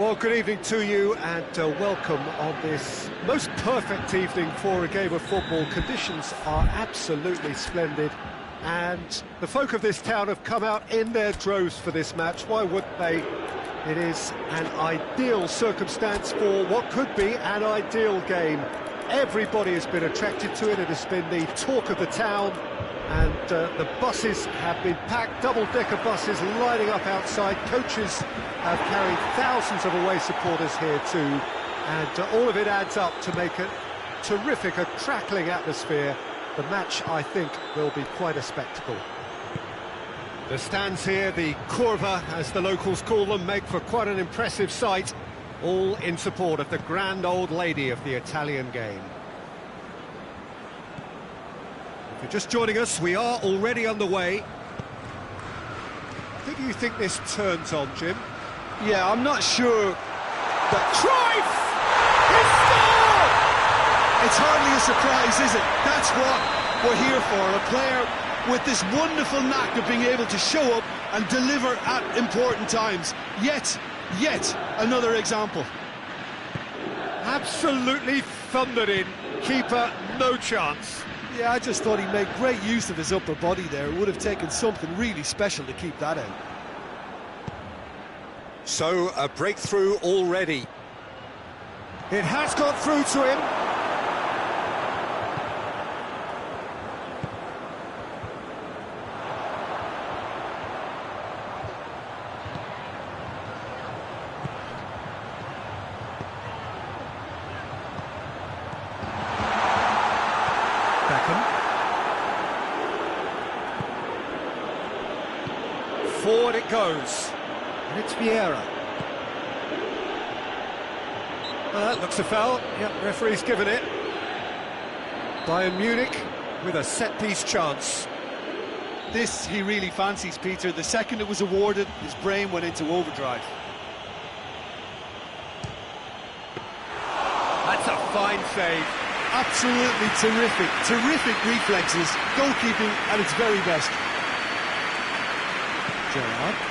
Well, good evening to you and welcome on this most perfect evening for a game of football. Conditions are absolutely splendid and the folk of this town have come out in their droves for this match. Why wouldn't they? It is an ideal circumstance for what could be an ideal game. Everybody has been attracted to it. It has been the talk of the town. And the buses have been packed, double-decker buses lining up outside. Coaches have carried thousands of away supporters here too. And all of it adds up to make a terrific, a crackling atmosphere. The match, I think, will be quite a spectacle. The stands here, the curva, as the locals call them, make for quite an impressive sight. All in support of the grand old lady of the Italian game. If you're just joining us, we are already underway. Who do you think this turns on, Jim? Yeah, I'm not sure that... Cruyff! He scored! It's hardly a surprise, is it? That's what we're here for, a player with this wonderful knack of being able to show up and deliver at important times. Yet another example. Absolutely thundered in. Keeper, no chance. Yeah, I just thought he made great use of his upper body there. It would have taken something really special to keep that out. So, a breakthrough already. It has got through to him. Forward it goes, and it's Vieira. That looks a foul. Yep, referee's given it. Bayern Munich with a set-piece chance. This he really fancies, Peter. The second it was awarded, his brain went into overdrive. That's a fine save. Absolutely terrific reflexes, goalkeeping at its very best. Gerrard.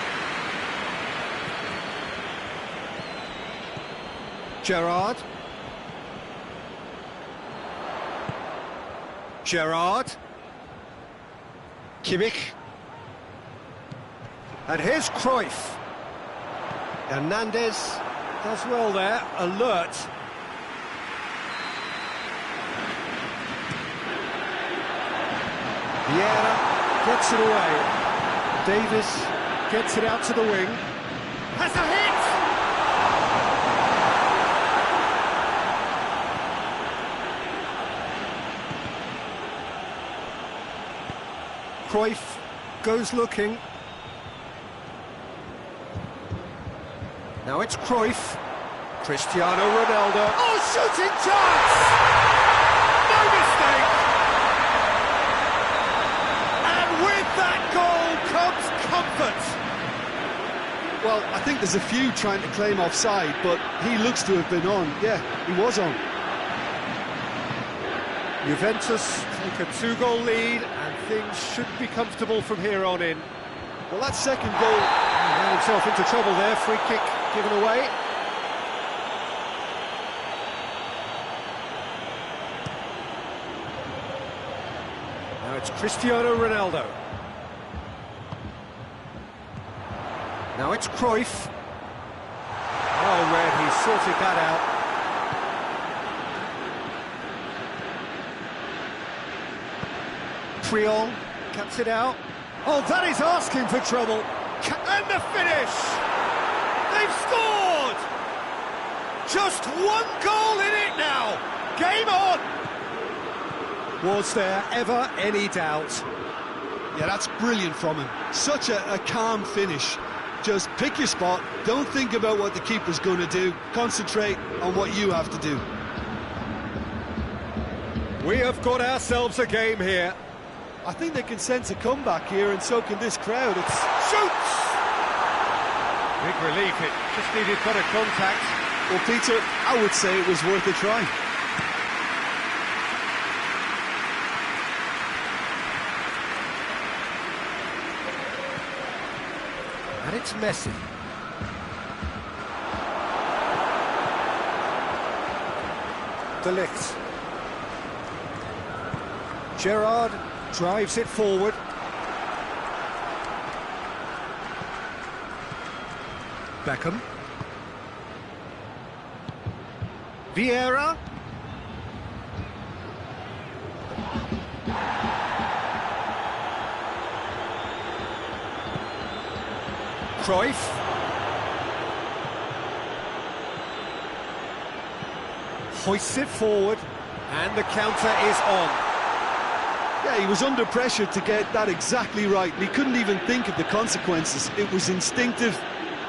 Kimmich. And here's Cruyff. Hernandez does well there, alert. Vieira gets it away. Davis gets it out to the wing. Has a hit! Cruyff goes looking. Now it's Cruyff. Cristiano Ronaldo. Oh, shooting chance! No mistake! And with that goal comes comfort. Well, I think there's a few trying to claim offside, but he looks to have been on. Yeah, he was on. Juventus take a two-goal lead, and things should be comfortable from here on in. Well, that second goal... He ran himself into trouble there, free kick given away. Now it's Cristiano Ronaldo. Now it's Cruyff. Oh, Red, he sorted that out. Priol cuts it out. Oh, that is asking for trouble. And the finish! They've scored! Just one goal in it now. Game on! Was there ever any doubt? Yeah, that's brilliant from him. Such a calm finish. Just pick your spot, don't think about what the keeper's going to do, concentrate on what you have to do. We have got ourselves a game here. I think they can sense a comeback here, and so can this crowd. It's... Shoots! Big relief, it just needed better contact. Well, Peter, I would say it was worth a try. And it's Messi. Deeh12. Gerrard drives it forward. Beckham. Vieira. Cruyff. Hoists it forward, and the counter is on. Yeah, he was under pressure to get that exactly right, and he couldn't even think of the consequences. It was instinctive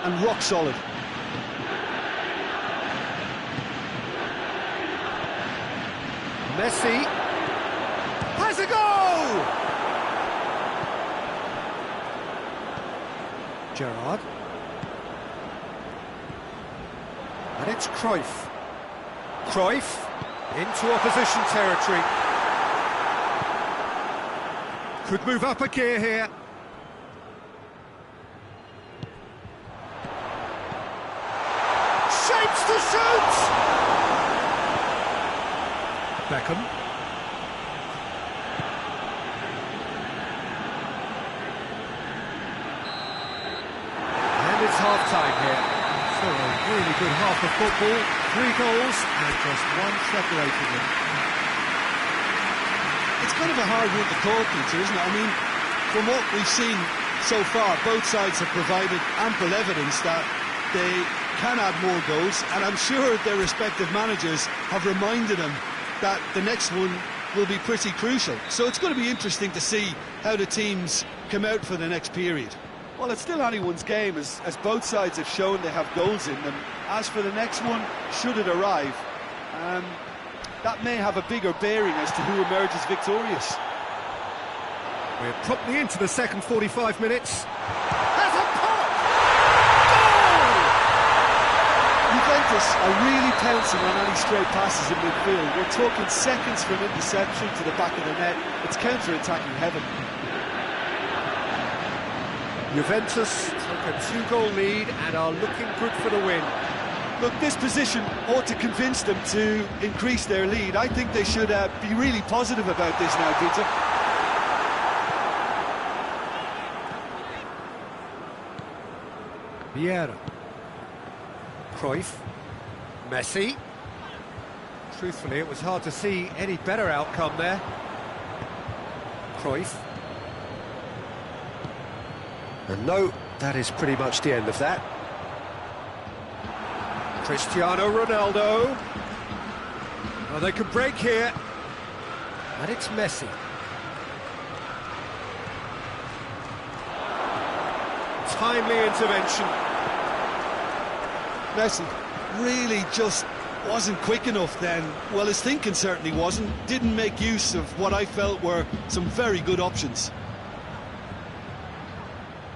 and rock solid. Messi has a goal! Gerrard. And it's Cruyff. Cruyff into opposition territory. Could move up a gear here. Shapes to shoot! Beckham. And it's half-time here. So a really good half of football. 3 goals and just one separating them. It's kind of a hard one to call, Peter, isn't it? I mean, from what we've seen so far, both sides have provided ample evidence that they can add more goals, and I'm sure their respective managers have reminded them that the next one will be pretty crucial. So it's going to be interesting to see how the teams come out for the next period. Well, it's still anyone's game, as both sides have shown they have goals in them. As for the next one, should it arrive, that may have a bigger bearing as to who emerges victorious. We're promptly into the second 45 minutes. Has a pop! Goal! Juventus are really pouncing on any stray passes in midfield. We're talking seconds from interception to the back of the net. It's counter-attacking heaven. Juventus took a 2-goal lead and are looking good for the win. Look, this position ought to convince them to increase their lead. I think they should be really positive about this now, Peter. Vieira. Cruyff. Messi. Truthfully, it was hard to see any better outcome there. Cruyff. And no, that is pretty much the end of that. Cristiano Ronaldo. Oh, they could break here. And it's Messi. Timely intervention. Messi really just wasn't quick enough then. Well, his thinking certainly wasn't. Didn't make use of what I felt were some very good options.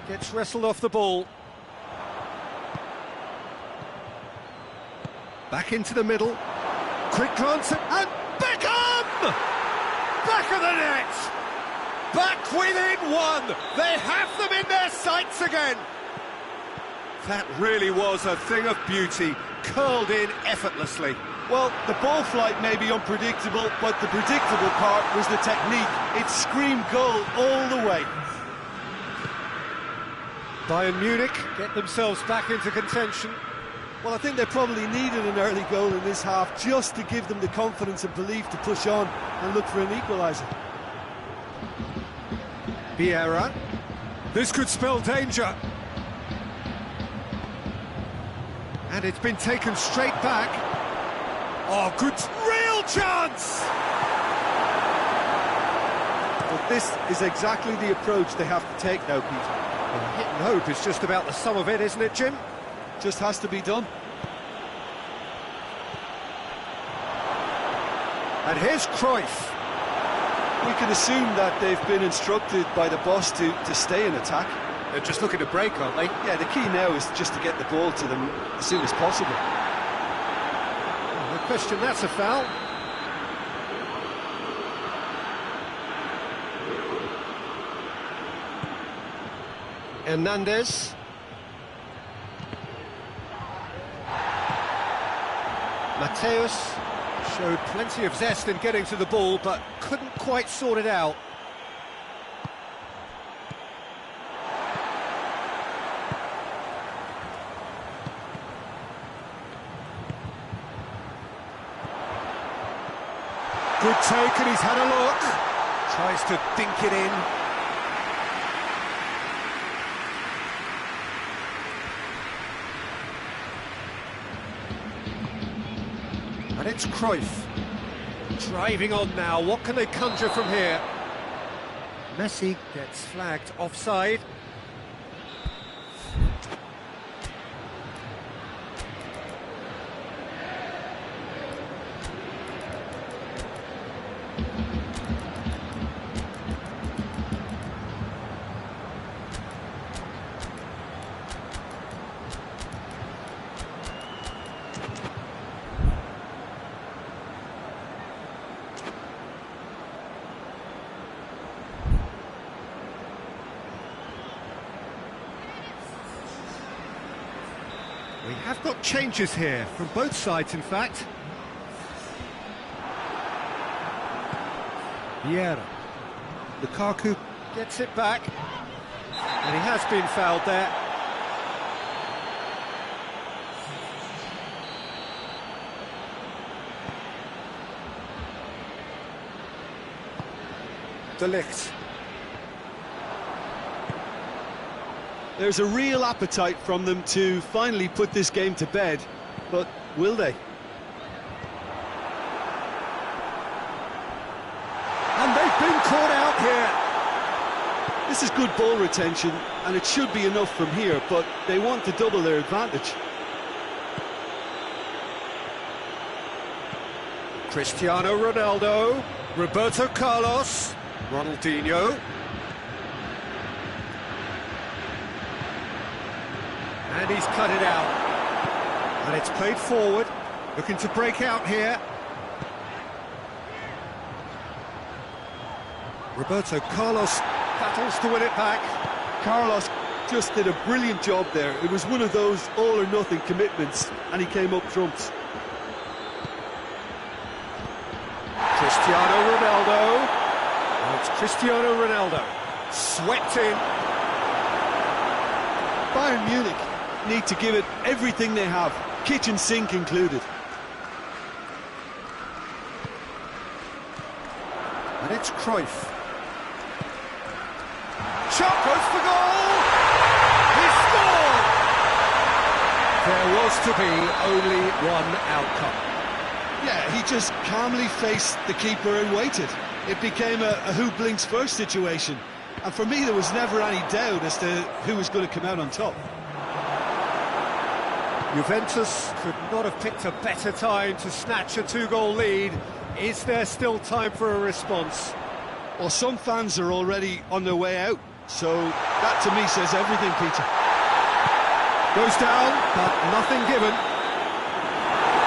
Gets wrestled off the ball. Back into the middle. Quick glance and Beckham! Back of the net! Back within one! They have them in their sights again! That really was a thing of beauty, curled in effortlessly. Well, the ball flight may be unpredictable, but the predictable part was the technique. It screamed goal all the way. Bayern Munich get themselves back into contention. Well, I think they probably needed an early goal in this half just to give them the confidence and belief to push on and look for an equaliser. Vieira. This could spell danger. And it's been taken straight back. Oh, good, real chance! But this is exactly the approach they have to take now, Peter. Well, hit and hope is just about the sum of it, isn't it, Jim? Just has to be done. And here's Cruyff. We can assume that they've been instructed by the boss to stay in attack. They're just looking to break, aren't they? Yeah, the key now is just to get the ball to them as soon as possible. Oh, no question, that's a foul. Hernandez. Mateus. Showed plenty of zest in getting to the ball, but couldn't quite sort it out. Good take, and he's had a look. Tries to dink it in. And it's Cruyff. Driving on now, what can they conjure from here? Messi gets flagged offside. We have got changes here, from both sides in fact. Vieira. Lukaku gets it back. And he has been fouled there. Deeh12. There's a real appetite from them to finally put this game to bed, but will they? And they've been caught out here. This is good ball retention, and it should be enough from here, but they want to double their advantage. Cristiano Ronaldo, Roberto Carlos, Ronaldinho. And he's cut it out. And it's played forward, looking to break out here. Roberto Carlos battles to win it back. Carlos just did a brilliant job there. It was one of those all-or-nothing commitments, and he came up trumps. Cristiano Ronaldo. And it's Cristiano Ronaldo. Swept in. Bayern Munich need to give it everything they have, kitchen sink included. And it's Cruyff. Shot goes for goal! He scored! There was to be only one outcome. Yeah, he just calmly faced the keeper and waited. It became a who blinks first situation. And for me, there was never any doubt as to who was going to come out on top. Juventus could not have picked a better time to snatch a two-goal lead. Is there still time for a response? Well, some fans are already on their way out, so that to me says everything, Peter. Goes down, but nothing given.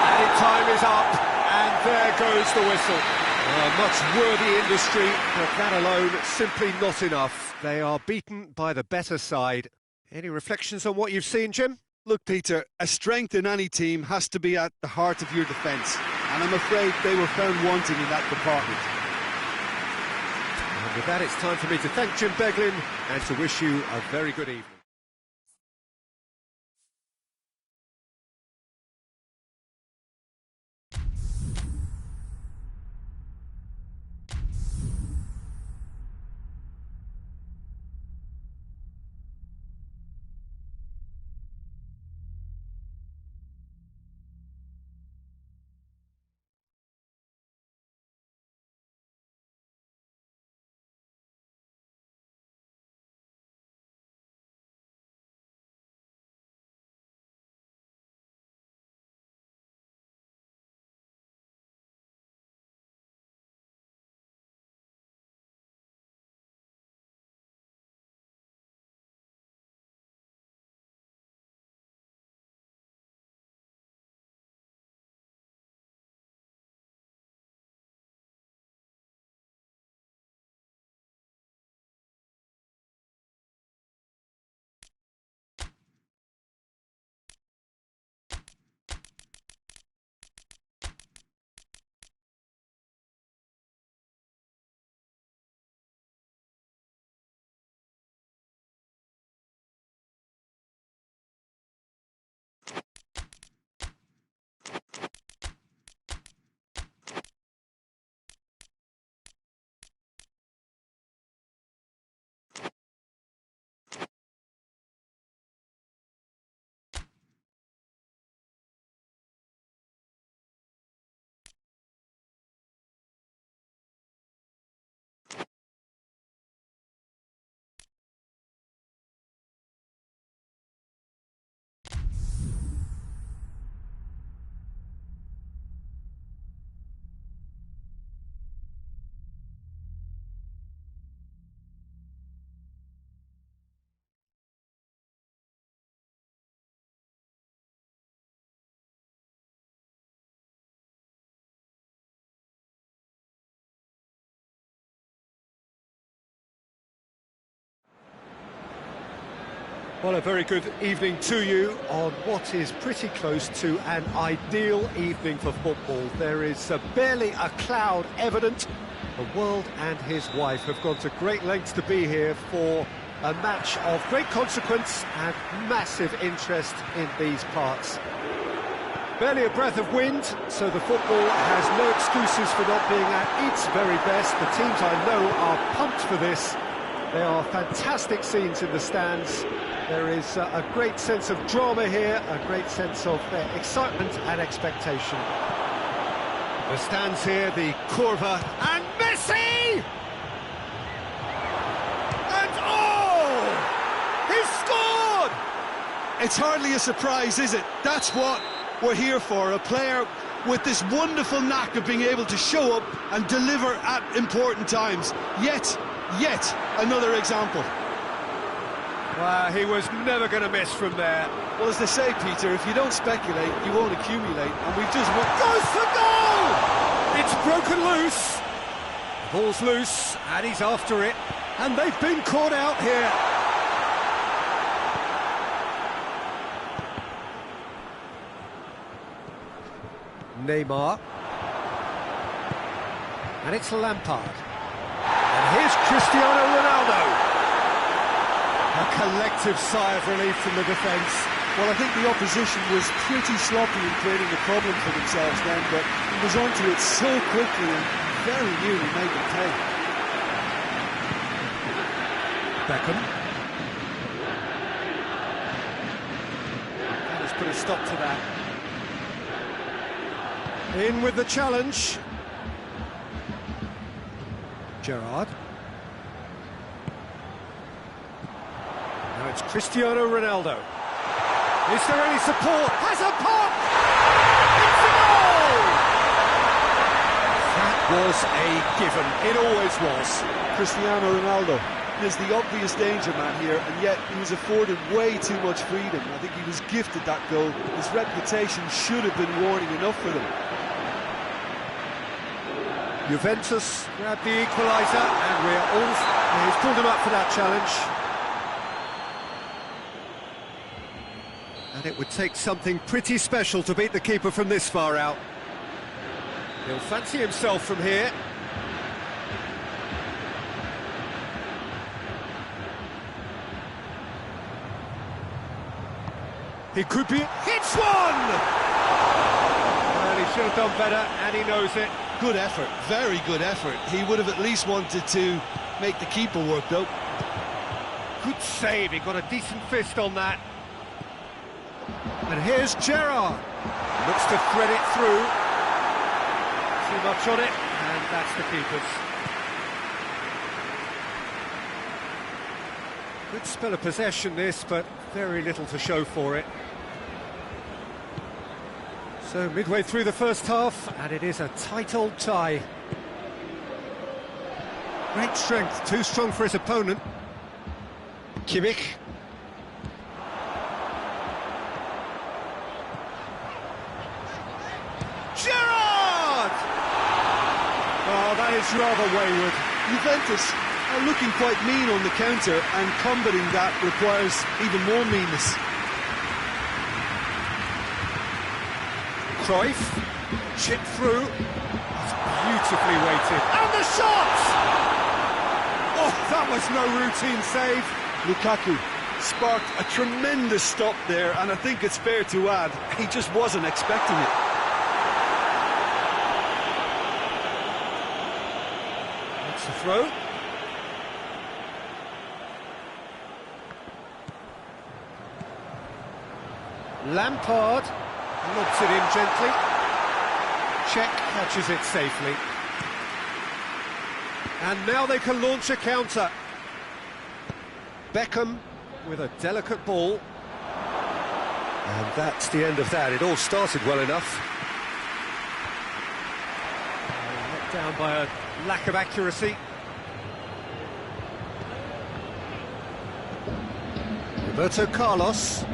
Added time is up, and there goes the whistle. A much worthy industry, but that alone simply not enough. They are beaten by the better side. Any reflections on what you've seen, Jim? Look, Peter, a strength in any team has to be at the heart of your defence, and I'm afraid they were found wanting in that department. And with that, it's time for me to thank Jim Beglin and to wish you a very good evening. Well, a very good evening to you on what is pretty close to an ideal evening for football. There is barely a cloud evident. The world and his wife have gone to great lengths to be here for a match of great consequence and massive interest in these parts. Barely a breath of wind, so the football has no excuses for not being at its very best. The teams I know are pumped for this. There are fantastic scenes in the stands. There is a great sense of drama here, a great sense of excitement and expectation. The stands here, the Curva, and Messi! And oh! He's scored! It's hardly a surprise, is it? That's what we're here for, a player with this wonderful knack of being able to show up and deliver at important times. Yet another example. Well, he was never going to miss from there. Well, as they say, Peter, if you don't speculate, you won't accumulate, and we've just won. Goes for goal! It's broken loose. Ball's loose, and he's after it, and they've been caught out here. Neymar. And it's Lampard. And here's Cristiano Ronaldo. A collective sigh of relief from the defence. Well, I think the opposition was pretty sloppy in creating a problem for themselves then, but he was onto it so quickly and very nearly made them pay. Beckham. Let's put a stop to that. In with the challenge. Gerrard. Now it's Cristiano Ronaldo. Is there any support? Has a pop! It's a goal! That was a given. It always was. Cristiano Ronaldo is the obvious danger man here, and yet he was afforded way too much freedom. I think he was gifted that goal. His reputation should have been warning enough for them. Juventus grabbed the equaliser, and he's pulled him up for that challenge. And it would take something pretty special to beat the keeper from this far out. He'll fancy himself from here. He could be... Hits one! Well, he should have done better, and he knows it. Good effort, very good effort. He would have at least wanted to make the keeper work, though. Good save, he got a decent fist on that. And here's Gerrard. Looks to thread it through. Too much on it, and that's the keeper's. Good spell of possession this, but very little to show for it. So midway through the first half, and it is a tight old tie. Great strength, too strong for his opponent. Kimmich. Gerrard! Oh, that is rather wayward. Juventus are looking quite mean on the counter, and combating that requires even more meanness. Cruyff, chipped through. It's beautifully weighted. And the shot! Oh, that was no routine save. Lukaku sparked a tremendous stop there, and I think it's fair to add, he just wasn't expecting it. That's the throw. Lampard lobs it in gently. Czech catches it safely. And now they can launch a counter. Beckham with a delicate ball. And that's the end of that. It all started well enough. Let down by a lack of accuracy. Roberto Carlos.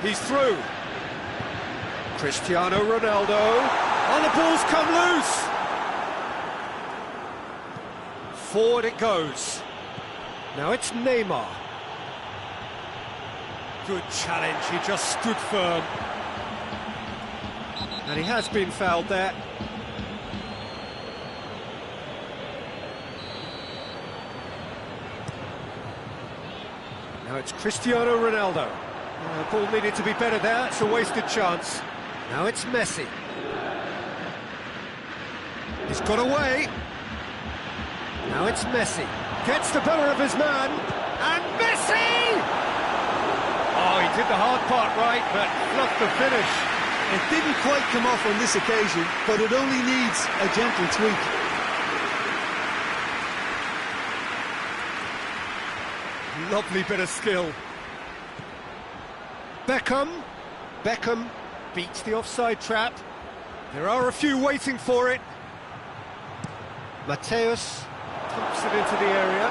He's through. Cristiano Ronaldo. Oh, the ball's come loose. Forward it goes. Now it's Neymar. Good challenge, he just stood firm. And he has been fouled there. Now it's Cristiano Ronaldo. The ball needed to be better there, it's a wasted chance. Now it's Messi. He's got away. Now it's Messi. Gets the better of his man. And Messi! Oh, he did the hard part right, but fluffed the finish. It didn't quite come off on this occasion, but it only needs a gentle tweak. Lovely bit of skill. Beckham beats the offside trap. There are a few waiting for it. Mateus pumps it into the area.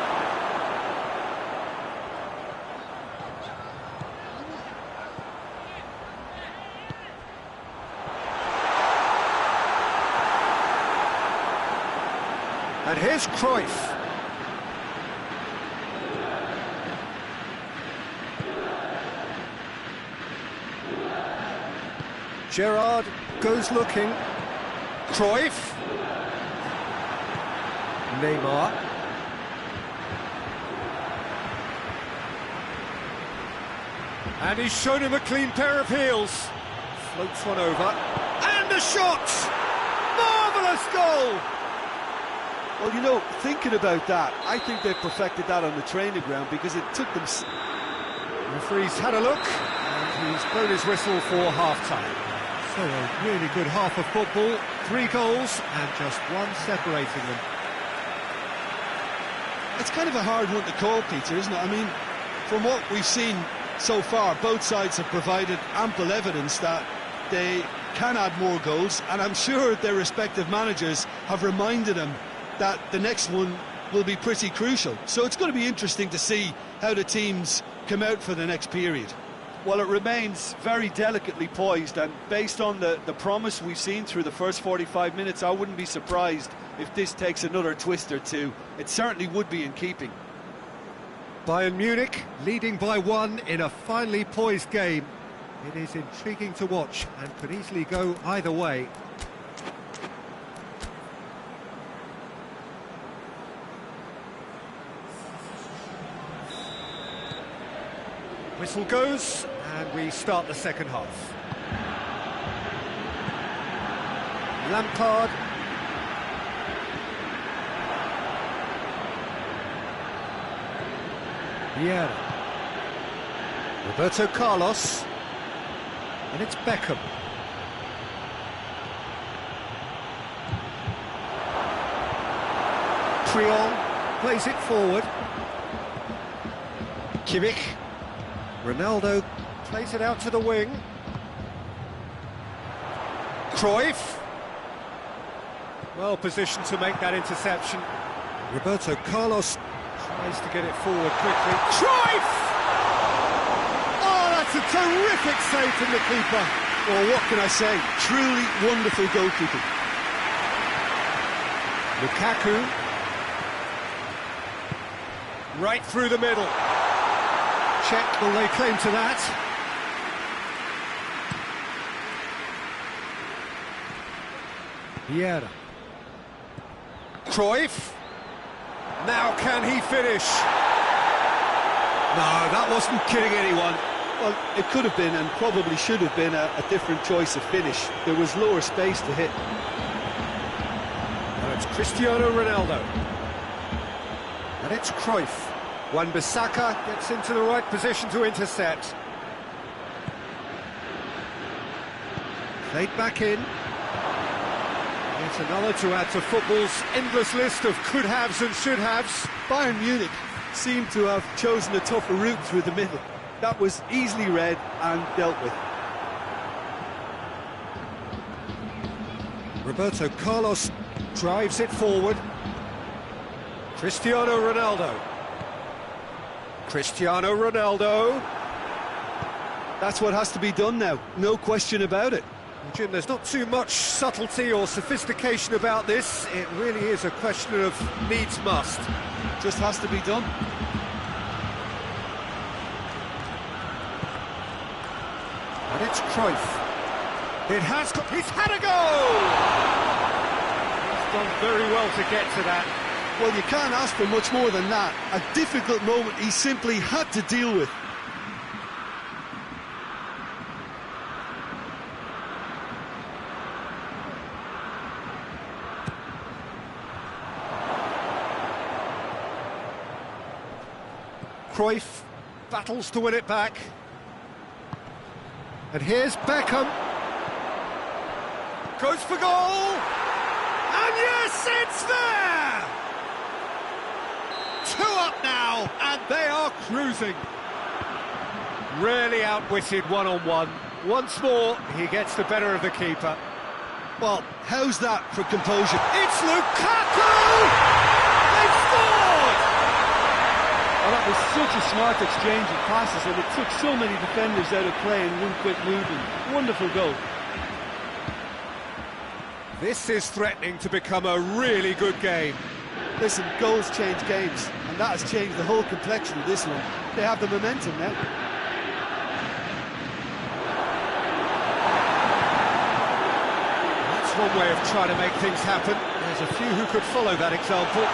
And here's Cruyff. Gerrard goes looking. Cruyff. Neymar. And he's shown him a clean pair of heels. Floats one over. And a shot! Marvellous goal! Well, you know, thinking about that, I think they perfected that on the training ground because it took them... The referee's had a look, and he's blown his whistle for half-time. So a really good half of football, 3 goals, and just one separating them. It's kind of a hard one to call, Peter, isn't it? I mean, from what we've seen so far, both sides have provided ample evidence that they can add more goals, and I'm sure their respective managers have reminded them that the next one will be pretty crucial. So it's going to be interesting to see how the teams come out for the next period. Well, it remains very delicately poised, and based on the promise we've seen through the first 45 minutes, I wouldn't be surprised if this takes another twist or two. It certainly would be in keeping. Bayern Munich leading by 1 in a finely poised game. It is intriguing to watch and could easily go either way. Whistle goes, and we start the second half. Lampard. Vieira. Roberto Carlos. And it's Beckham. Triol plays it forward. Kimmich. Ronaldo plays it out to the wing. Cruyff. Well positioned to make that interception. Roberto Carlos tries to get it forward quickly. Cruyff! Oh, that's a terrific save from the keeper. Well, what can I say? Truly wonderful goalkeeping. Lukaku. Right through the middle. Check, will they claim to that? Vieira. Cruyff. Now can he finish? No, that wasn't kidding anyone. Well, it could have been and probably should have been a different choice of finish. There was lower space to hit. Now it's Cristiano Ronaldo. And it's Cruyff. Bisteca gets into the right position to intercept. Played back in. It's another to add to football's endless list of could-haves and should-haves. Bayern Munich seemed to have chosen a tougher route through the middle. That was easily read and dealt with. Roberto Carlos drives it forward. Cristiano Ronaldo. Cristiano Ronaldo. That's what has to be done now, no question about it. Jim, there's not too much subtlety or sophistication about this. It really is a question of needs must. Just has to be done. And it's Cruyff. It has got... He's had a goal! He's done very well to get to that. Well, you can't ask for much more than that. A difficult moment he simply had to deal with. Cruyff battles to win it back. And here's Beckham. Goes for goal! And yes, it's there! 2 up now, and they are cruising. Really outwitted one-on-one. Once more, he gets the better of the keeper. Well, how's that for composure? It's Lukaku! They've scored! Well, that was such a smart exchange of passes, and it took so many defenders out of play in one quick movement. Wonderful goal. This is threatening to become a really good game. Listen, goals change games, and that has changed the whole complexion of this one. They have the momentum now. That's one way of trying to make things happen. There's a few who could follow that example.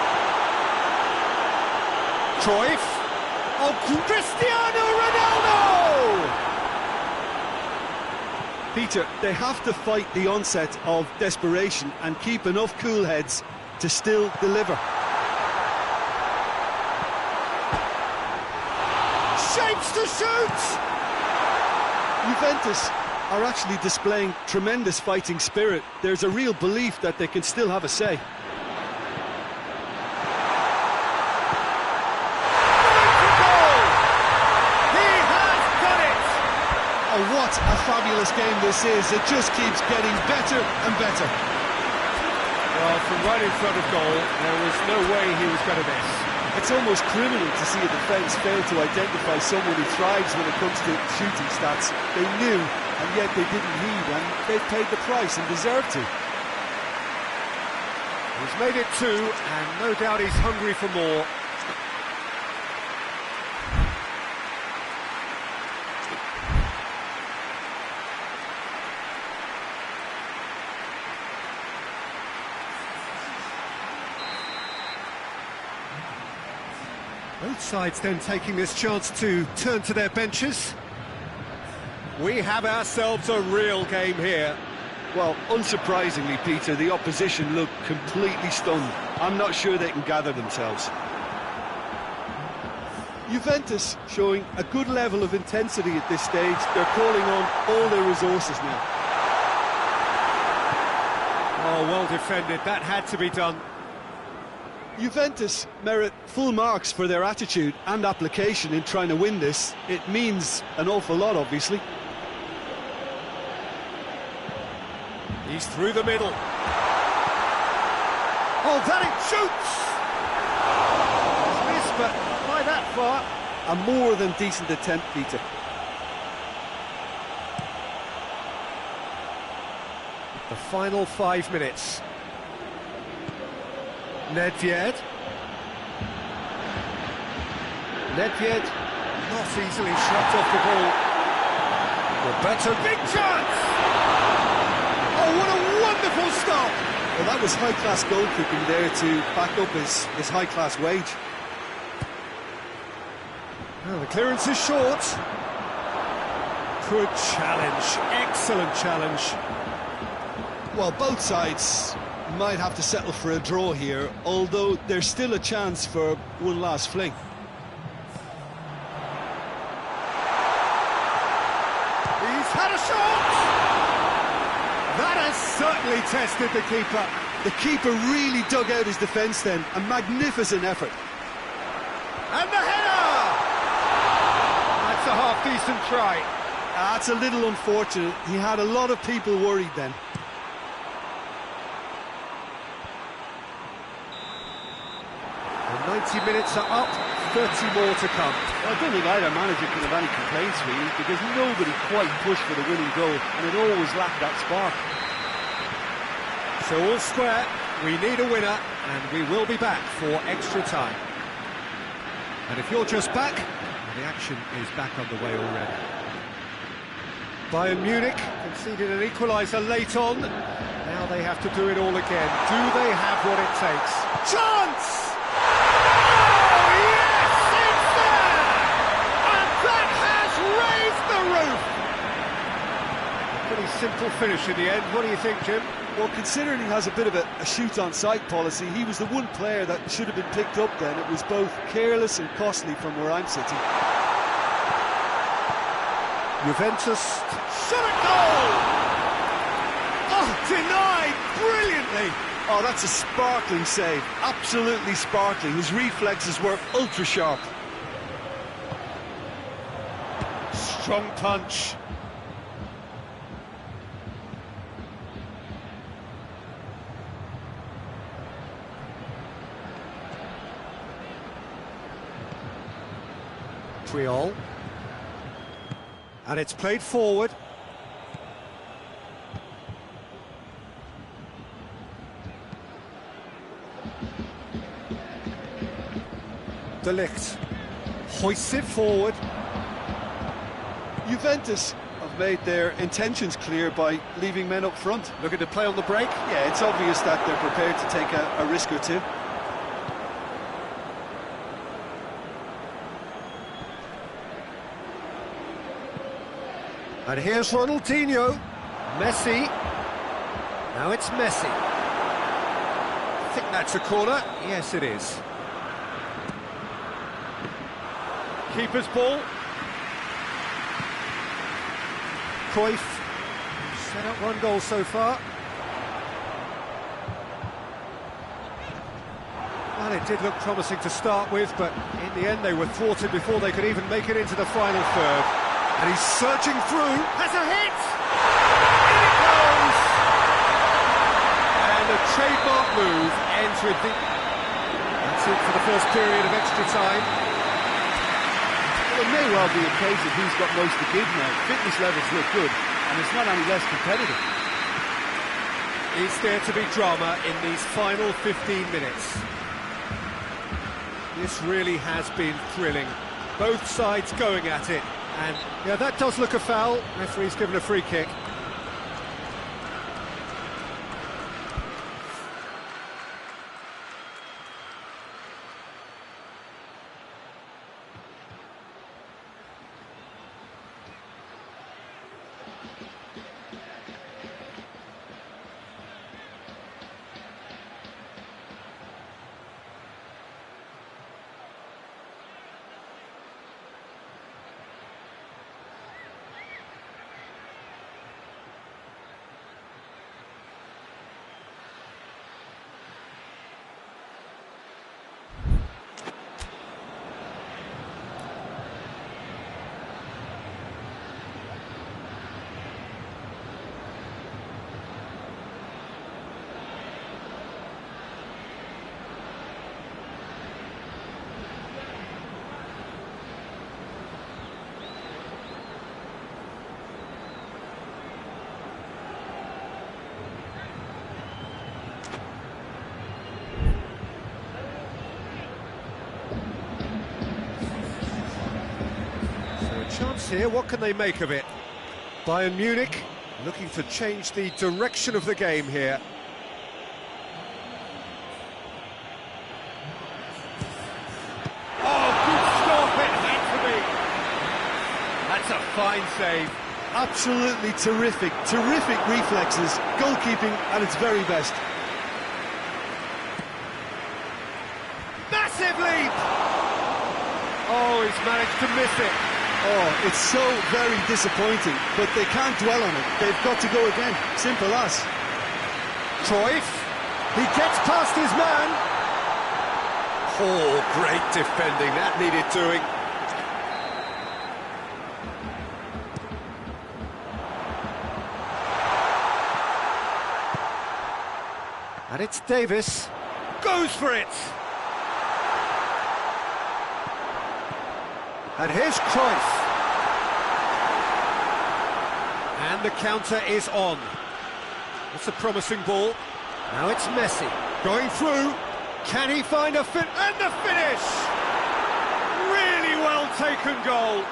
Cruyff. Oh, Cristiano Ronaldo! Peter, they have to fight the onset of desperation and keep enough cool heads to still deliver. Shapes to shoot! Juventus are actually displaying tremendous fighting spirit. There's a real belief that they can still have a say. Oh, what a fabulous game this is. It just keeps getting better and better. Well, from right in front of goal, there was no way he was going to miss. It's almost criminal to see a defence fail to identify someone who thrives when it comes to shooting stats. They knew, and yet they didn't heed, and they've paid the price and deserve to. He's made it 2, and no doubt he's hungry for more. Both sides then taking this chance to turn to their benches. We have ourselves a real game here. Well, unsurprisingly, Peter, the opposition look completely stunned. I'm not sure they can gather themselves. Juventus showing a good level of intensity at this stage. They're calling on all their resources now. Oh, well defended. That had to be done. Juventus merit full marks for their attitude and application in trying to win this. It means an awful lot, obviously. He's through the middle. Oh, that it shoots! It's missed, but by that far. A more than decent attempt, Peter. The final 5 minutes. Deeh12. Deeh12 not easily shrugged off the ball. Roberto, big chance! Oh, what a wonderful stop! Well, that was high-class goalkeeping there to back up his high-class wage. Well, the clearance is short. Good challenge, excellent challenge. Well, both sides might have to settle for a draw here, although there's still a chance for one last fling. He's had a shot! That has certainly tested the keeper. The keeper really dug out his defence then. A magnificent effort. And the header! That's a half-decent try. That's a little unfortunate. He had a lot of people worried then. The 90 minutes are up. 30 more to come. Well, I don't think either manager can have any complaints, really, because nobody quite pushed for the winning goal, and it always lacked that spark. So all square, we need a winner, and we will be back for extra time. And if you're just back, the action is back underway already. Bayern Munich conceded an equaliser late on. Now they have to do it all again. Do they have what it takes? Chance! Oh, yes, it's there! And that has raised the roof! Pretty simple finish in the end. What do you think, Jim? Well, considering he has a bit of a shoot-on-sight policy, he was the one player that should have been picked up then. It was both careless and costly from where I'm sitting. Juventus shot a goal! Oh, denied brilliantly! Oh, that's a sparkling save. Absolutely sparkling. His reflexes were ultra-sharp. Strong punch. Triol. And it's played forward. Deeh12 hoists it forward. Juventus have made their intentions clear by leaving men up front. Looking to play on the break. Yeah, it's obvious that they're prepared to take a risk or two. And here's Ronaldinho. Messi. Now it's Messi. I think that's a corner. Yes, it is. Keeper's ball. Cruyff. Set up one goal so far. Well, it did look promising to start with, but in the end they were thwarted before they could even make it into the final third. And he's searching through. Has a hit! In it goes! And a trademark move ends with the... That's it for the first period of extra time. Well, it may well be a case of who's got most to give now. Fitness levels look good, and it's not any less competitive. Is there to be drama in these final 15 minutes? This really has been thrilling. Both sides going at it. And, yeah, that does look a foul. Referee's given a free kick. Chance here, what can they make of it? Bayern Munich looking to change the direction of the game here. Oh, good stop, it had to be. That's a fine save. Absolutely terrific reflexes, goalkeeping at its very best. Massive leap! Oh, he's managed to miss it. Oh, it's so very disappointing, but they can't dwell on it. They've got to go again. Simple as. Cruyff, he gets past his man. Oh, great defending, that needed doing. And it's Davis, goes for it. And here's Cruyff. And the counter is on. It's a promising ball. Now it's Messi. Going through. Can he find a fit? And the finish! Really well taken goal.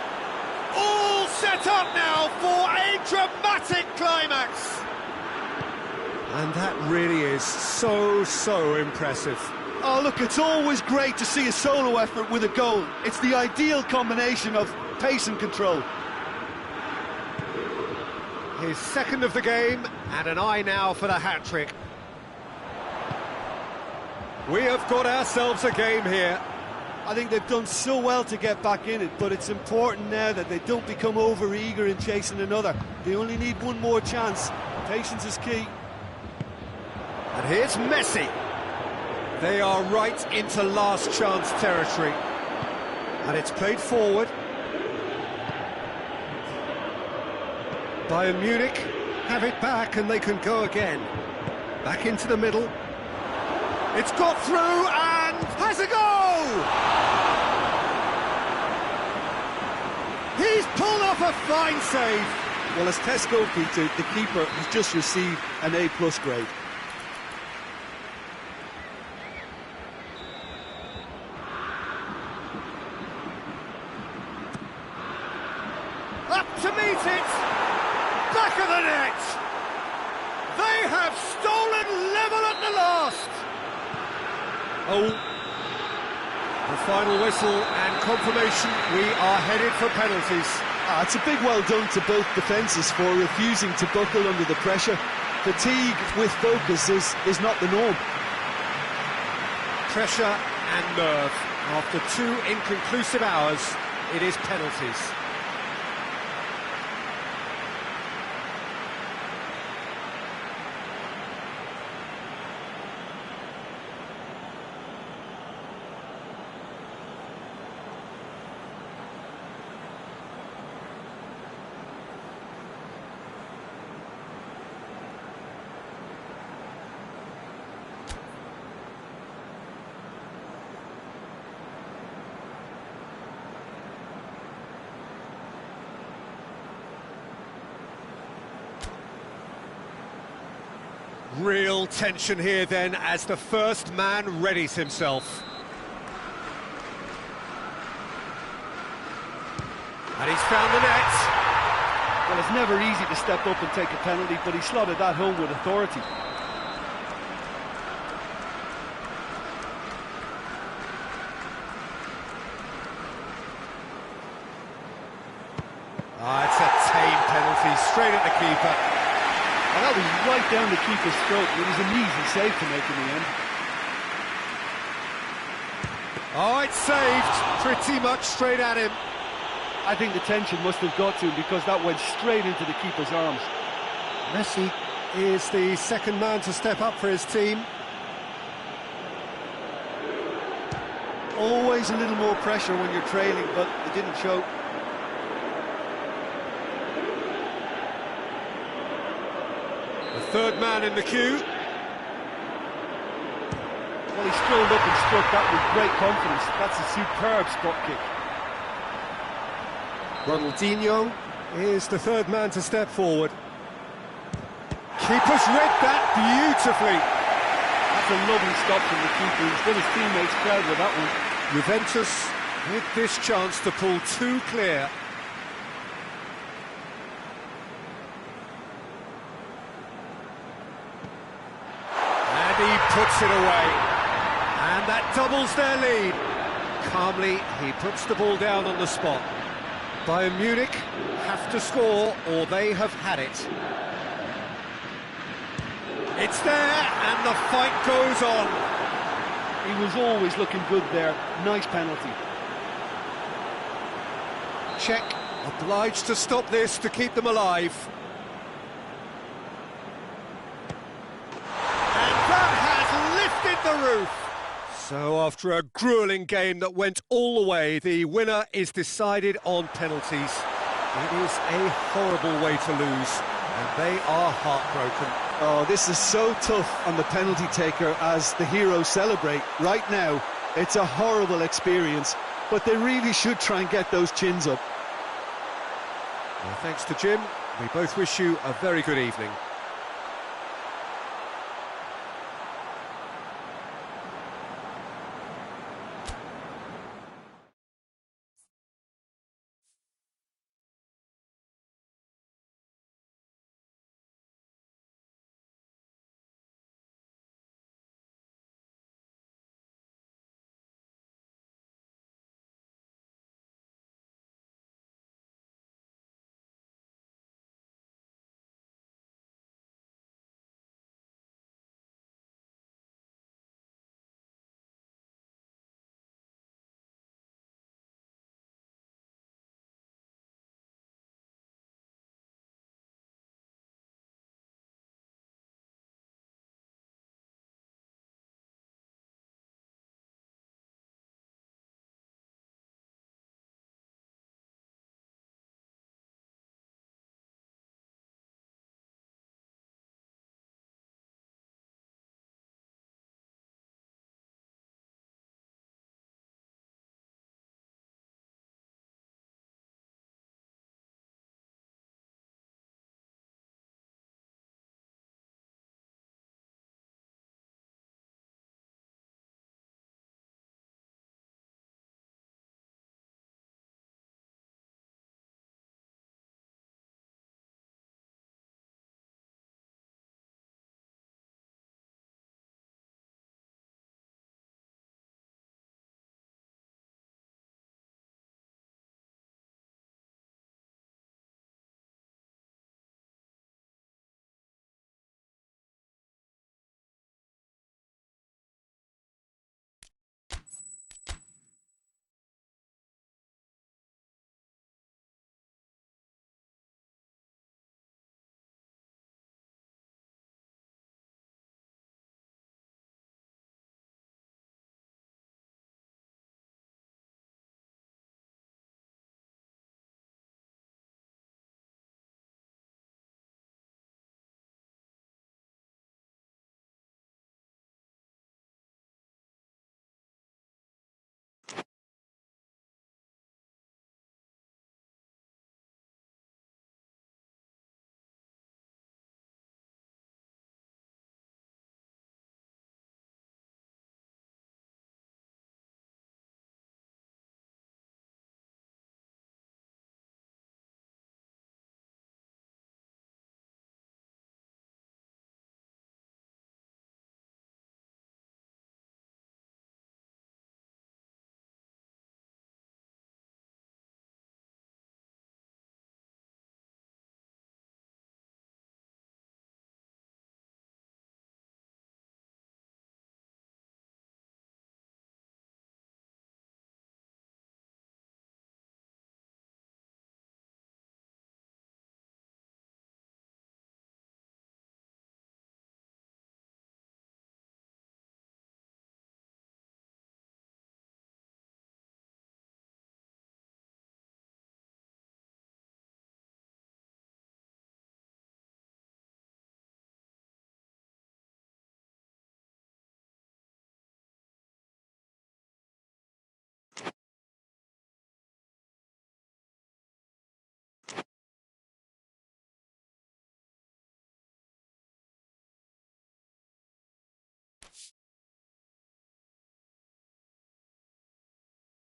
All set up now for a dramatic climax. And that really is so impressive. Oh, look, it's always great to see a solo effort with a goal. It's the ideal combination of pace and control. His second of the game, and an eye now for the hat-trick. We have got ourselves a game here. I think they've done so well to get back in it, but it's important now that they don't become over-eager in chasing another. They only need one more chance. Patience is key. And here's Messi. They are right into last chance territory. And it's played forward. Bayern Munich have it back and they can go again. Back into the middle. It's got through and has a goal! He's pulled off a fine save. Well, as test goalkeeper, the keeper has just received an A+ grade. Up to meet it! Back of the net! They have stolen level at the last! Oh, the final whistle and confirmation, we are headed for penalties. It's a big well done to both defences for refusing to buckle under the pressure. Fatigue with focus is not the norm. Pressure and nerve. After 2 inconclusive hours, it is penalties. Real tension here then as the first man readies himself. And he's found the net. Well, it's never easy to step up and take a penalty, but he slotted that home with authority. It's a tame penalty, straight at the keeper. And that was right down the keeper's throat. It was an easy save to make in the end. Oh, it's saved. Pretty much straight at him. I think the tension must have got to him because that went straight into the keeper's arms. Messi is the second man to step up for his team. Always a little more pressure when you're trailing, but it didn't show. The third man in the queue. Well, he strolled up and struck that with great confidence. That's a superb spot kick. Ronaldinho is the third man to step forward. Keeper's read that beautifully. That's a lovely stop from the keeper. He's done his teammates proud with that one. Juventus with this chance to pull 2 clear. He puts it away, and that doubles their lead. Calmly, he puts the ball down on the spot. Bayern Munich have to score, or they have had it. It's there, and the fight goes on. He was always looking good there. Nice penalty. Czech obliged to stop this to keep them alive. The roof. So after a gruelling game that went all the way, the winner is decided on penalties. It is a horrible way to lose, and they are heartbroken. Oh, this is so tough on the penalty taker as the heroes celebrate. Right now, it's a horrible experience. but they really should try and get those chins up. Well, thanks to Jim. We both wish you a very good evening.